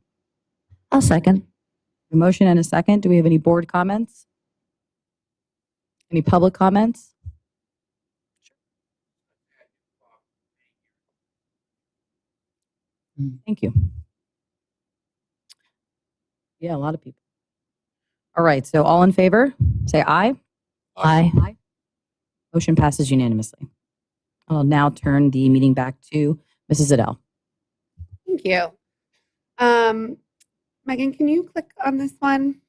I'll second. A motion and a second. Do we have any board comments? Any public comments? Thank you. Yeah, a lot of people. All right, so all in favor, say aye. Aye. Motion passes unanimously. I'll now turn the meeting back to Mrs. Adele. Thank you. Megan, can you click on this one?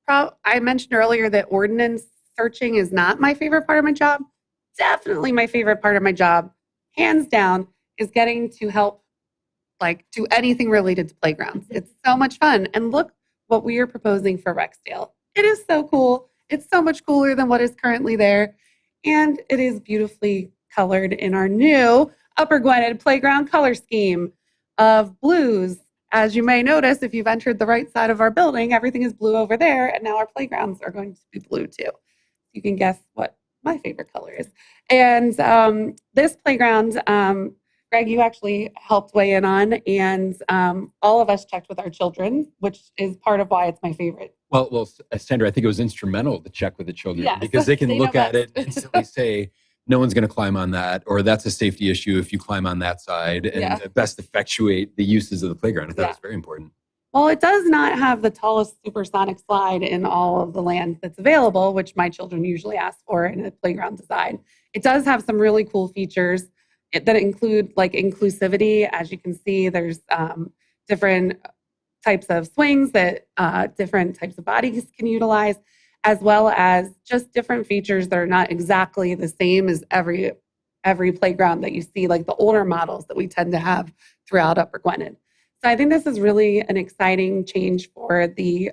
I mentioned earlier that ordinance searching is not my favorite part of my job. Definitely my favorite part of my job, hands down, is getting to help do anything related to playgrounds. It's so much fun. And look what we are proposing for Rexdale. It is so cool. It's so much cooler than what is currently there. And it is beautifully colored in our new Upper Gwynedd playground color scheme of blues. As you may notice, if you've entered the right side of our building, everything is blue over there, and now our playgrounds are going to be blue too. You can guess what my favorite color is. And this playground, Greg, you actually helped weigh in on, and all of us checked with our children, which is part of why it's my favorite. Well, Sandra, I think it was instrumental to check with the children, Yes, because they can they look know at it best. and instantly say, no one's going to climb on that, or that's a safety issue if you climb on that side, and best effectuate the uses of the playground. I thought it was very important. Well, it does not have the tallest supersonic slide in all of the land that's available, which my children usually ask for in a playground design. It does have some really cool features that include inclusivity. As you can see, there's different types of swings that different types of bodies can utilize, as well as just different features that are not exactly the same as every playground that you see, like the older models that we tend to have throughout Upper Gwynedd. So I think this is really an exciting change for the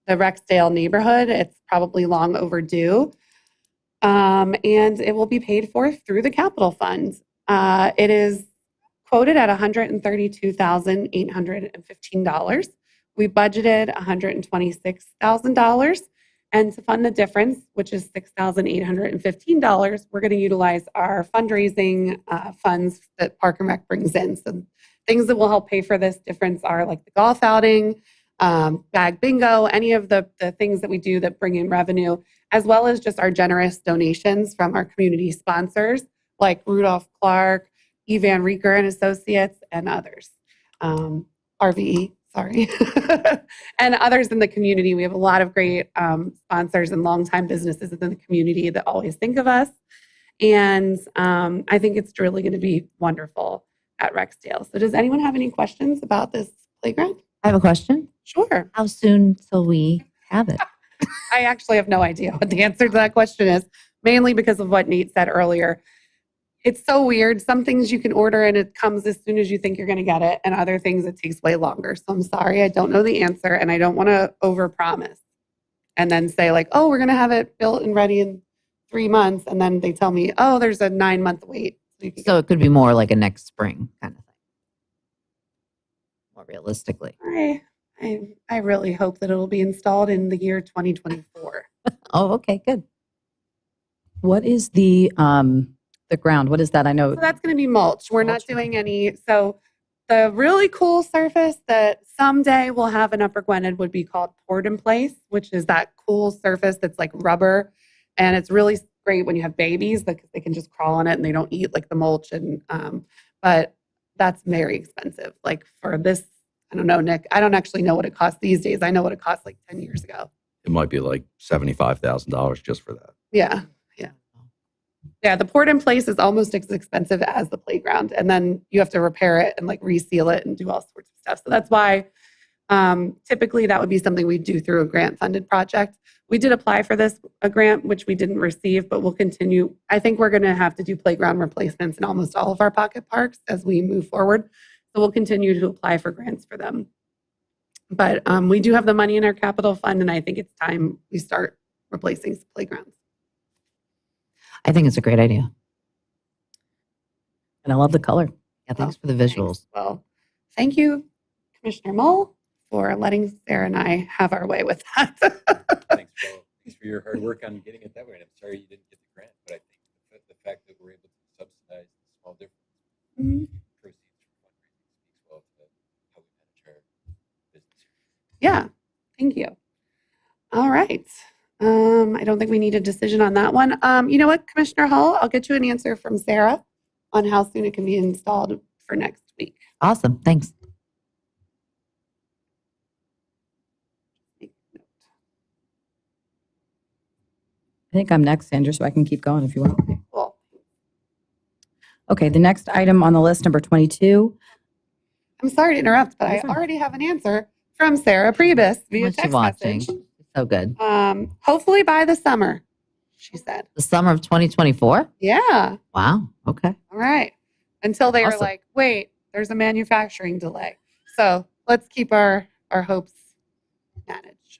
Rexdale neighborhood. It's probably long overdue. And it will be paid for through the capital fund. It is quoted at $132,815. We budgeted $126,000. And to fund the difference, which is $6,815, we're going to utilize our fundraising funds that Park and Rec brings in. So things that will help pay for this difference are like the golf outing, bag bingo, any of the things that we do that bring in revenue, as well as just our generous donations from our community sponsors like Rudolph Clark, Evan Rieker and Associates, and others, RVE. sorry, and others in the community. We have a lot of great sponsors and longtime businesses in the community that always think of us. And I think it's really going to be wonderful at Rexdale. So does anyone have any questions about this playground? I have a question. Sure. How soon till we have it? I actually have no idea what the answer to that question is, mainly because of what Nate said earlier. It's so weird. Some things you can order and it comes as soon as you think you're going to get it, and other things it takes way longer. So I'm sorry, I don't know the answer, and I don't want to overpromise and then say like, oh, we're going to have it built and ready in 3 months, and then they tell me, oh, there's a 9-month wait. So it could be more like a next spring kind of thing. More realistically. I really hope that it'll be installed in the year 2024. Oh, okay, good. What is the ground? What is that? I know. So that's going to be mulch. We're not Mulch, okay. doing any. So the really cool surface that someday we'll have in Upper Gwynedd would be called poured in place, which is that cool surface that's like rubber. And it's really great when you have babies because they can just crawl on it and they don't eat like the mulch. And but that's very expensive. Like for this, I don't know, Nick, I don't actually know what it costs these days. I know what it cost like 10 years ago. It might be like $75,000 just for that. Yeah. Yeah, the poured in place is almost as expensive as the playground. And then you have to repair it and like reseal it and do all sorts of stuff. So that's why typically that would be something we do through a grant funded project. We did apply for a grant, which we didn't receive, but we'll continue. I think we're going to have to do playground replacements in almost all of our pocket parks as we move forward. So we'll continue to apply for grants for them. But we do have the money in our capital fund, and I think it's time we start replacing some playgrounds. I think it's a great idea. And I love the color. Yeah, thanks for the Thanks. visuals. Well, thank you, Commissioner Mull, for letting Sarah and I have our way with that. Thanks, Bill. Thanks for your hard work on getting it that way. And I'm sorry you didn't get the grant, but I think the fact that we're able to subsidize the small difference Mhm. proceeds from fundraising speaks well to how we manage our business. Yeah, thank you. All right. I don't think we need a decision on that one. You know what, Commissioner Hull, I'll get you an answer from Sarah on how soon it can be installed for next week. Awesome. Thanks. I think I'm next, Sandra, so I can keep going if you want. Cool. Okay, the next item on the list, number 22. I'm sorry to interrupt, but I You're fine. already have an answer from Sarah Priebus via What's she text watching? message. So good. Hopefully by the summer, she said. The summer of 2024? Yeah. Wow. Okay. All right. Until they were Awesome. like, wait, there's a manufacturing delay. So let's keep our hopes managed.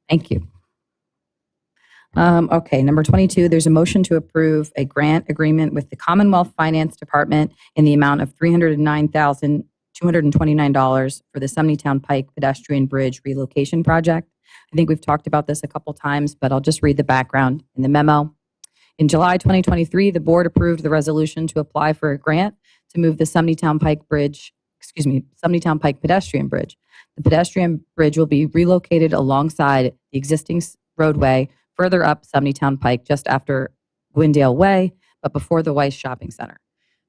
Thank you. Okay, number 22, there's a motion to approve a grant agreement with the Commonwealth Finance Department in the amount of $309,229 for the Sumneytown Pike Pedestrian Bridge Relocation Project. I think we've talked about this a couple times, but I'll just read the background in the memo. In July 2023, the board approved the resolution to apply for a grant to move the Sumneytown Pike Pedestrian Bridge. The pedestrian bridge will be relocated alongside the existing roadway further up Sumneytown Pike just after Gwynedd Way, but before the Weiss Shopping Center.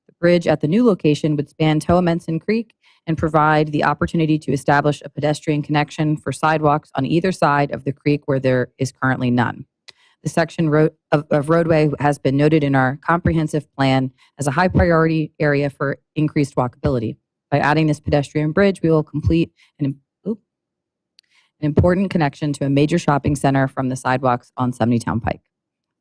The bridge at the new location would span Toamenson Creek and provide the opportunity to establish a pedestrian connection for sidewalks on either side of the creek where there is currently none. The section of roadway has been noted in our comprehensive plan as a high priority area for increased walkability. By adding this pedestrian bridge, we will complete an important connection to a major shopping center from the sidewalks on Sumneytown Pike.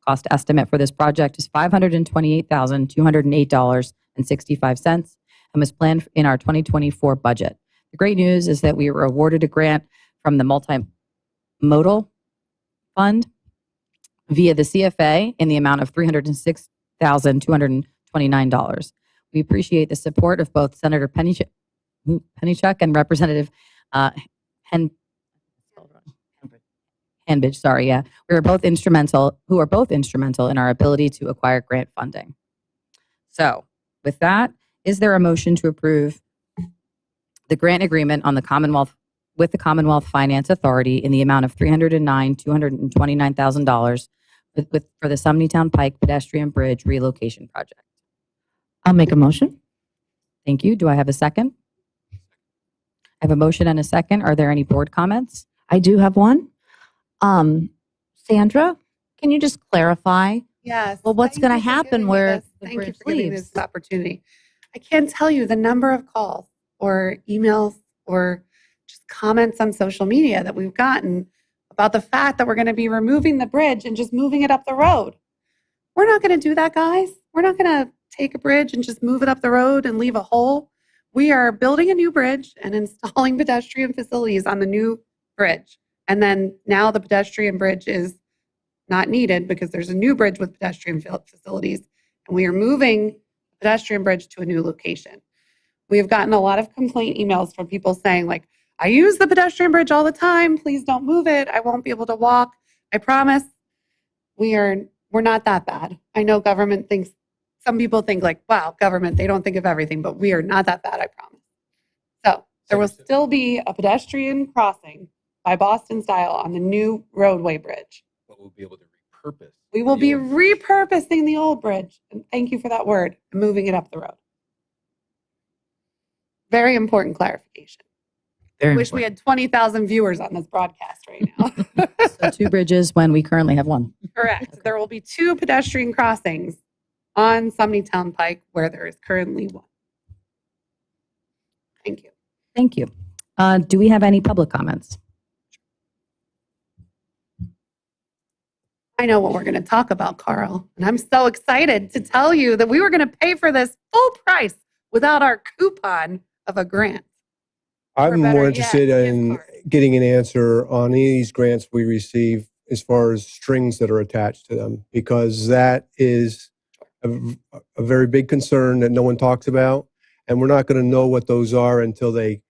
Cost estimate for this project is $528,208.65 and was planned in our 2024 budget. The great news is that we were awarded a grant from the Multimodal Fund via the CFA in the amount of $306,229. We appreciate the support of both Senator Pennychuck and Representative Hanbidge, who are both instrumental in our ability to acquire grant funding. So, with that, is there a motion to approve the grant agreement on the Commonwealth with the Commonwealth Finance Authority in the amount of $309,229,000 for the Sumneytown Pike Pedestrian Bridge Relocation Project? I'll make a motion. Thank you. Do I have a second? I have a motion and a second. Are there any board comments? I do have one. Sandra, can you just clarify? Yes. Well, what's thank going to you for happen giving me where this- the Thank you bridge for giving me leaves? this opportunity. I can't tell you the number of calls or emails or just comments on social media that we've gotten about the fact that we're going to be removing the bridge and just moving it up the road. We're not going to do that, guys. We're not going to take a bridge and just move it up the road and leave a hole. We are building a new bridge and installing pedestrian facilities on the new bridge. And then now the pedestrian bridge is not needed because there's a new bridge with pedestrian facilities, and we are moving the pedestrian bridge to a new location. We have gotten a lot of complaint emails from people saying, like, I use the pedestrian bridge all the time. Please don't move it. I won't be able to walk. I promise we're not that bad. I know government thinks, some people think like, wow, government, they don't think of everything, but we are not that bad, I promise. So there will still be a pedestrian crossing by Boston style on the new roadway bridge. But we'll be able to repurpose. We will the be old bridge. repurposing the old bridge. And thank you for that word, and moving it up the road. Very important clarification. Very Wish we had 20,000 viewers on this broadcast right now. So 2 bridges when we currently have 1. Correct. There will be 2 pedestrian crossings on Sumney Town Pike where there is currently 1. Thank you. Thank you. Do we have any public comments? I know what we're going to talk about, Carl, and I'm so excited to tell you that we were going to pay for this full price without our coupon of a grant. I'm better more yet, interested gift in cards. getting an answer on any of these grants we receive as far as strings that are attached to them, because that is a very big concern that no one talks about. And we're not going to know what those are until they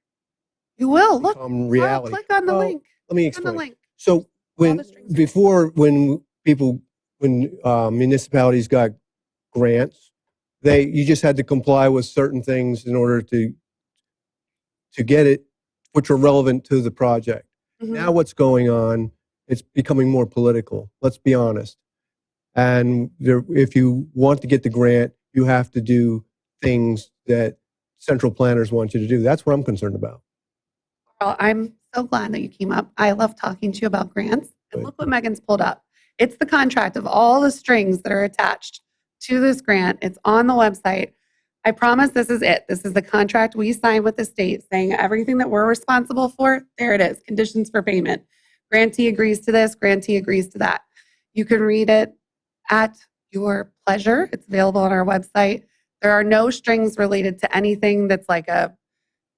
You will. Look, become Carl, reality. click on the Well, link. Let me Click on the explain. link. So when the strings when municipalities got grants, you just had to comply with certain things in order to get it, which are relevant to the project. Mhm. Now what's going on, it's becoming more political, let's be honest. And if you want to get the grant, you have to do things that central planners want you to do. That's what I'm concerned about. Carl, I'm so glad that you came up. I love talking to you about grants. And Good. look what Megan's pulled up. It's the contract of all the strings that are attached to this grant. It's on the website. I promise this is it. This is the contract we signed with the state saying everything that we're responsible for. There it is. Conditions for payment. Grantee agrees to this. Grantee agrees to that. You can read it at your pleasure. It's available on our website. There are no strings related to anything that's like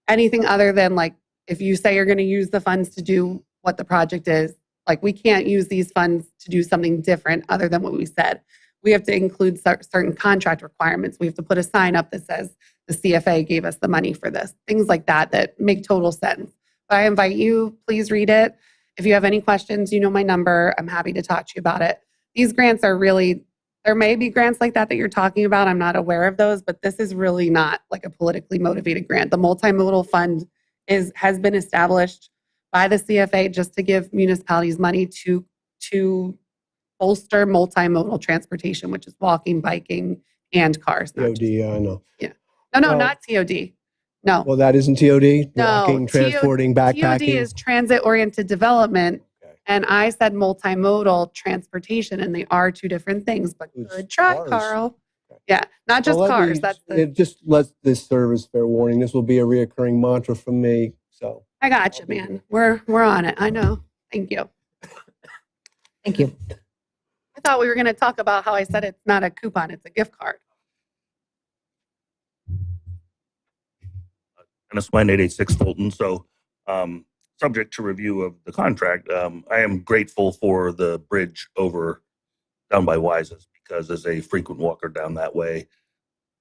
anything other than like if you say you're going to use the funds to do what the project is, like we can't use these funds to do something different other than what we said. We have to include certain contract requirements. We have to put a sign up that says the CFA gave us the money for this. Things like that make total sense. But I invite you, please read it. If you have any questions, you know my number. I'm happy to talk to you about it. These grants are really, there may be grants like that you're talking about. I'm not aware of those, but this is really not like a politically motivated grant. The multimodal fund has been established by the CFA just to give municipalities money to bolster multimodal transportation, which is walking, biking, and cars. Not TOD, just- I know. no, Well- not TOD. No. Well, that isn't TOD? No, Walking, transporting, TOD backpacking? is transit-oriented development, Okay. and I said multimodal transportation, and they are 2 different things, but It's good try, cars. Carl. Okay. Yeah, not just Well, let cars. me- That's the, It just let this serve as fair warning. This will be a reoccurring mantra from me, so. I got you, man. We're on it. I know. Thank you. Thank you. I thought we were going to talk about how I said it's not a coupon, it's a gift card. Dennis Wayne, 886 Fulton. So, subject to review of the contract, I am grateful for the bridge over down by Wises because as a frequent walker down that way,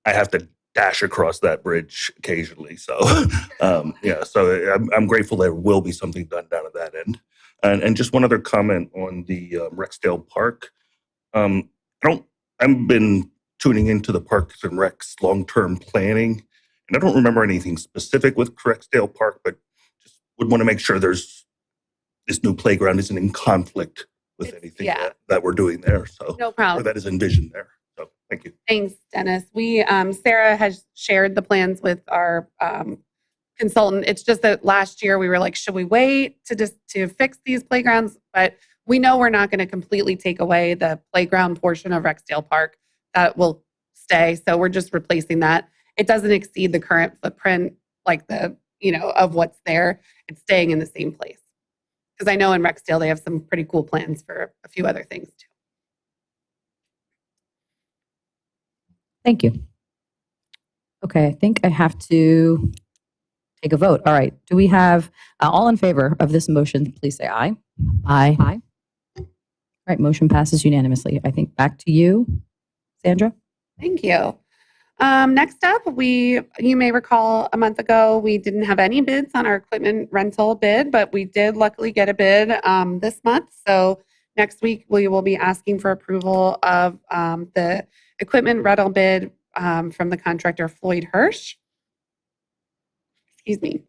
I have to dash across that bridge occasionally. So, yeah, so I'm grateful there will be something done down at that end. And just one other comment on the Rexdale Park. I've been tuning into the Parks and Recs long-term planning, and I don't remember anything specific with Rexdale Park, but just would want to make sure this new playground isn't in conflict with anything yeah. that we're doing there. So, No or problem. that is envisioned there. So, thank you. Thanks, Dennis. We, Sarah has shared the plans with our consultant. It's just that last year we were like, should we wait to fix these playgrounds? But we know we're not going to completely take away the playground portion of Rexdale Park. That will stay. So we're just replacing that. It doesn't exceed the current footprint, like of what's there. It's staying in the same place. Because I know in Rexdale, they have some pretty cool plans for a few other things too. Thank you. Okay, I think I have to take a vote. All right. Do we have all in favor of this motion? Please say aye. Aye. Aye. All right, motion passes unanimously. I think back to you, Sandra. Thank you. Next up, you may recall a month ago, we didn't have any bids on our equipment rental bid, but we did luckily get a bid this month. So next week, we will be asking for approval of the equipment rental bid from the contractor Floyd Hirsch. Excuse me.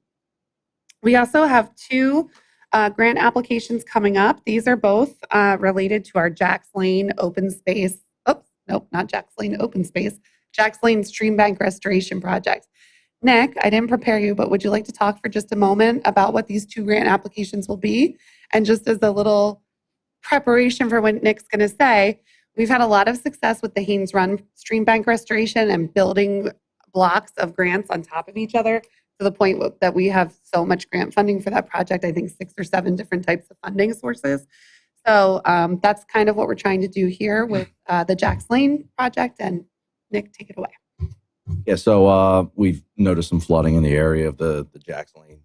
We also have two grant applications coming up. These are both related to our Jacks Lane open space. Oh, nope, not Jacks Lane open space. Jacks Lane Stream Bank Restoration Project. Nick, I didn't prepare you, but would you like to talk for just a moment about what these two grant applications will be? And just as a little preparation for what Nick's going to say, we've had a lot of success with the Haynes Run Stream Bank Restoration and building blocks of grants on top of each other to the point that we have so much grant funding for that project. I think 6 or 7 different types of funding sources. So that's kind of what we're trying to do here with the Jacks Lane project. And Nick, take it away. Yeah, so we've noticed some flooding in the area of the Jacks Lane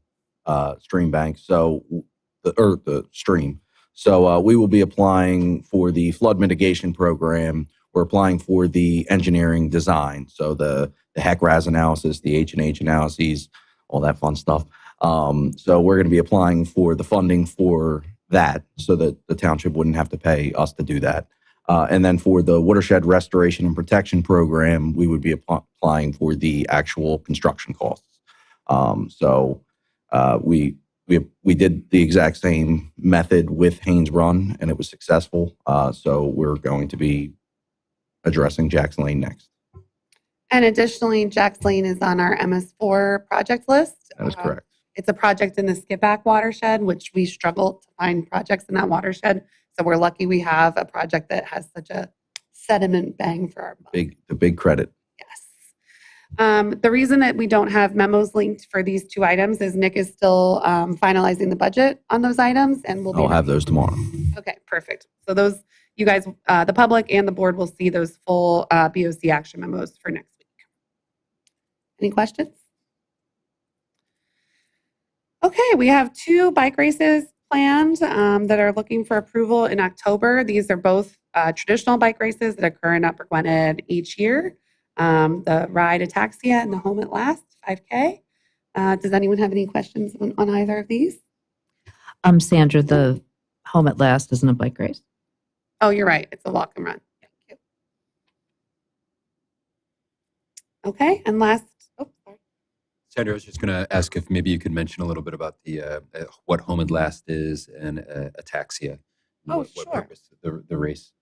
stream bank, the stream. So we will be applying for the flood mitigation program. We're applying for the engineering design, so the HEC-RAS analysis, the H&H analyses, all that fun stuff. So we're going to be applying for the funding for that so that the township wouldn't have to pay us to do that. And then for the watershed restoration and protection program, we would be applying for the actual construction costs. So we did the exact same method with Haynes Run, and it was successful. So we're going to be addressing Jacks Lane next. And additionally, Jacks Lane is on our MS4 project list. That is correct. It's a project in the Skipback watershed, which we struggle to find projects in that watershed. So we're lucky we have a project that has such a sediment bang for our buck. The big credit. Yes. The reason that we don't have memos linked for these two items is Nick is still finalizing the budget on those items, and I'll have those tomorrow. Okay, perfect. So those, you guys, the public and the board will see those full BOC action memos for next week. Any questions? Okay, we have 2 bike races planned that are looking for approval in October. These are both traditional bike races that occur in Upper Gwynedd each year. The Ride Ataxia and the Home at Last 5K. Does anyone have any questions on either of these? Sandra, the Home at Last isn't a bike race. Oh, you're right. It's a walk and run. Thank you. Okay, and last, sorry. Sandra, I was just going to ask if maybe you could mention a little bit about the what Home at Last is and Ataxia. Oh, what sure. purpose the race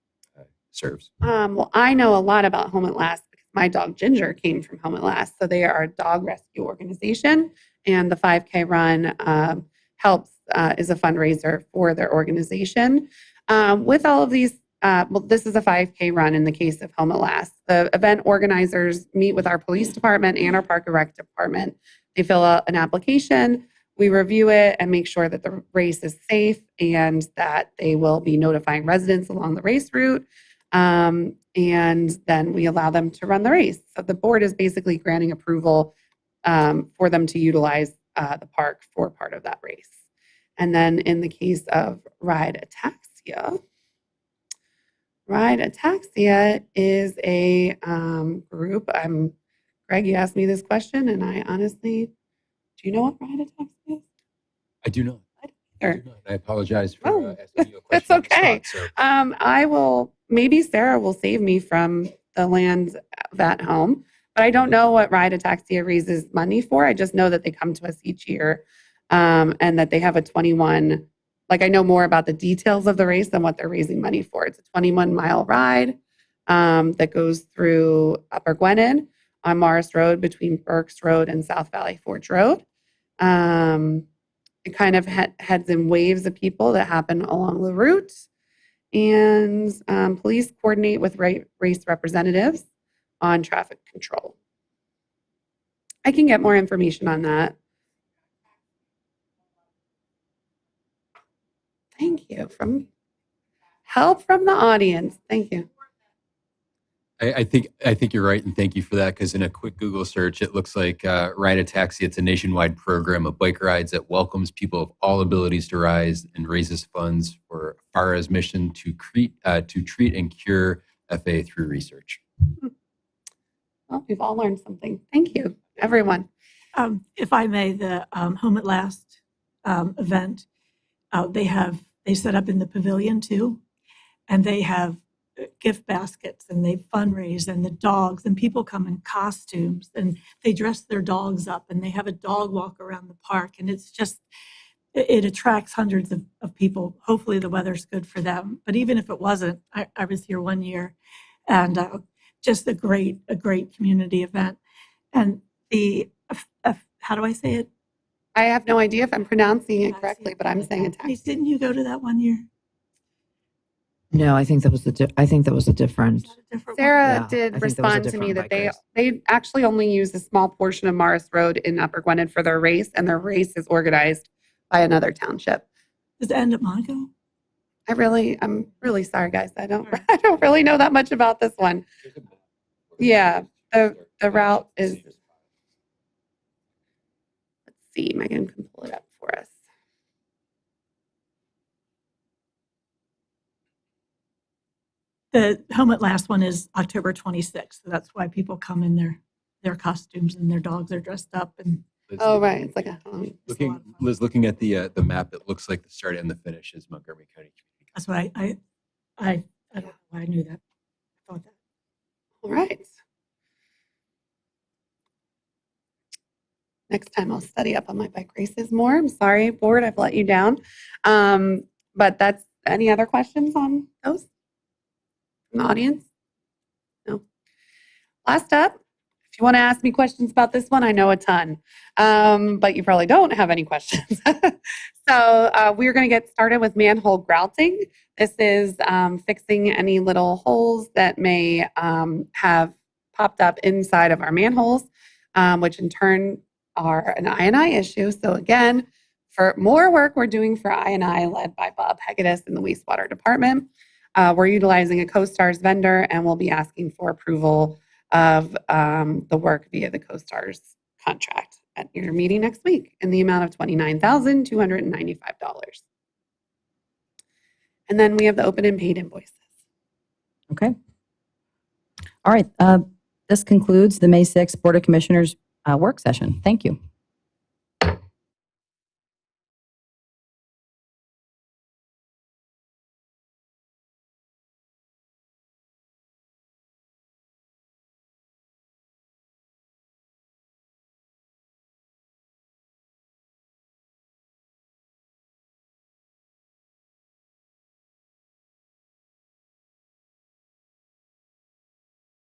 serves. Well, I know a lot about Home at Last because my dog Ginger came from Home at Last. So they are a dog rescue organization, and the 5K run helps is a fundraiser for their organization. With all of these, well, this is a 5K run in the case of Home at Last. The event organizers meet with our police department and our Park and Rec department. They fill out an application. We review it and make sure that the race is safe and that they will be notifying residents along the race route. And then we allow them to run the race. So the board is basically granting approval for them to utilize the park for part of that race. And then in the case of Ride Ataxia, Ride Ataxia is a group. Greg, you asked me this question, and I honestly, do you know what Ride Ataxia is? I do not. Sure. I apologize for asking you a question. That's okay. on the spot, so. I will, maybe Sarah will save me from the land at home, but I don't know what Ride Ataxia raises money for. I just know that they come to us each year and that they have a 21, like I know more about the details of the race than what they're raising money for. It's a 21-mile ride that goes through Upper Gwynedd on Morris Road between Burks Road and South Valley Forge Road. It kind of heads in waves of people that happen along the route. And police coordinate with race representatives on traffic control. I can get more information on that. Thank you. From help from the audience. Thank you. I think you're right, and thank you for that. Because in a quick Google search, it looks like Ride a Taxi. It's a nationwide program of bike rides that welcomes people of all abilities to ride and raises funds for FARA's mission to treat and cure FA through research. Well, we've all learned something. Thank you, everyone. If I may, the Home at Last event, they set up in the pavilion too, and they have gift baskets and they fundraise, and the dogs, and people come in costumes and they dress their dogs up and they have a dog walk around the park, and it's just, it attracts hundreds of people. Hopefully the weather's good for them, but even if it wasn't, I was here one year, and just a great community event. And the how do I say it? I have no idea if I'm pronouncing it correctly, but I'm saying it. Didn't you go to that one year? No, I think that was a different. Sarah Yeah, I did think there was a respond to me different that bike race. they actually only use a small portion of Morris Road in Upper Gwynedd for their race, and their race is organized by another township. Does it end at Monaco? I'm really sorry, guys. I don't really know that much about this one. Yeah, the route is. Let's see, Megan can pull it up for us. The Home at Last one is October 26th. So that's why people come in their costumes and their dogs are dressed up. And Oh, right. It's like a Looking at the map, it looks like the start and the finish is Montgomery County. that's why I don't know why I knew that. I thought that. All right. Next time I'll study up on my bike races more. I'm sorry, board, I've let you down. But that's, any other questions on those from the audience? No. Last up, if you want to ask me questions about this one, I know a ton, but you probably don't have any questions. So we're going to get started with manhole grouting. This is fixing any little holes that may have popped up inside of our manholes, which in turn are an I&I issue. So again, for more work we're doing for I&I led by Bob Hegedus in the wastewater department, we're utilizing a CoStars vendor, and we'll be asking for approval of the work via the CoStars contract at your meeting next week in the amount of $29,295. And then we have the open and paid invoices. Okay. All right. This concludes the May 6th Board of Commissioners work session. Thank you.